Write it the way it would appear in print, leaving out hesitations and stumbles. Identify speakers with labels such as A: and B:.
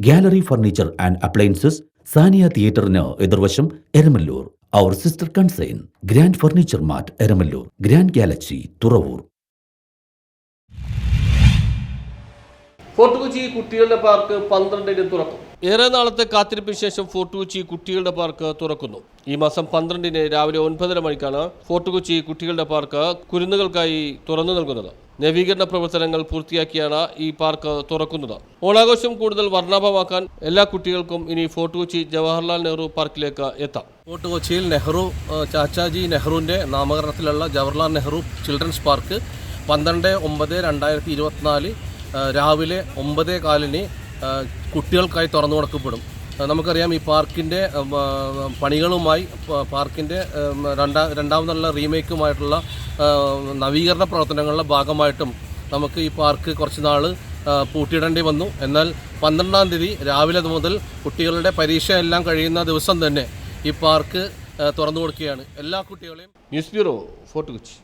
A: Gallery furniture and appliances, Saniya തിയേറ്ററിന് എതിർവശം, Eramalloor. Our sister concern grand furniture mart, Eramalloor. Grand galaxy, Thuravoor.
B: Fort Kochi കുട്ടികളുടെ park 12-ന് തുറക്കും. ഏറെ നാളത്തെ കാത്തിരിപ്പിന് ശേഷം ഫോർട്ട് കൊച്ചി കുട്ടികളുടെ പാർക്ക് തുറക്കുന്നു. ഈ മാസം 12-ന് രാവിലെ 9:30 മണിക്കാണ് ഫോർട്ട് കൊച്ചി കുട്ടികളുടെ പാർക്ക് കുരുന്നുകൾക്കായി തുറന്നു നൽകുന്നത്. നവീകരണ പ്രവർത്തനങ്ങൾ പൂർത്തിയാക്കിയാണ് ഈ പാർക്ക് തുറക്കുന്നത്. ഓണാഘോഷം കൂടുതൽ വർണ്ണാഭമാക്കാൻ എല്ലാ കുട്ടികൾക്കും ഇനി ഫോർട്ട് കൊച്ചി ജവഹർലാൽ നെഹ്റു പാർക്കിലേക്ക് എത്താം.
C: ഫോർട്ട് കൊച്ചിയിൽ ചാച്ചാജി നെഹ്റുവിൻ്റെ നാമകരണത്തിലുള്ള ജവഹർലാൽ നെഹ്റു ചിൽഡ്രൻസ് പാർക്ക് 12/9/2024 രാവിലെ 9:15 കുട്ടികൾക്കായി തുറന്നു കൊടുക്കപ്പെടും. നമുക്കറിയാം, ഈ പാർക്കിൻ്റെ പണികളുമായി പാർക്കിൻ്റെ രണ്ടാമതുള്ള റീമേക്കുമായിട്ടുള്ള നവീകരണ പ്രവർത്തനങ്ങളുടെ ഭാഗമായിട്ടും നമുക്ക് ഈ പാർക്ക് കുറച്ച് നാൾ പൂട്ടിയിടേണ്ടി വന്നു. എന്നാൽ 12-ാം തീയതി രാവിലെ മുതൽ കുട്ടികളുടെ പരീക്ഷ എല്ലാം കഴിയുന്ന ദിവസം തന്നെ ഈ പാർക്ക് തുറന്നു കൊടുക്കുകയാണ് എല്ലാ കുട്ടികളെയും.
B: News bureau, fort Kochi.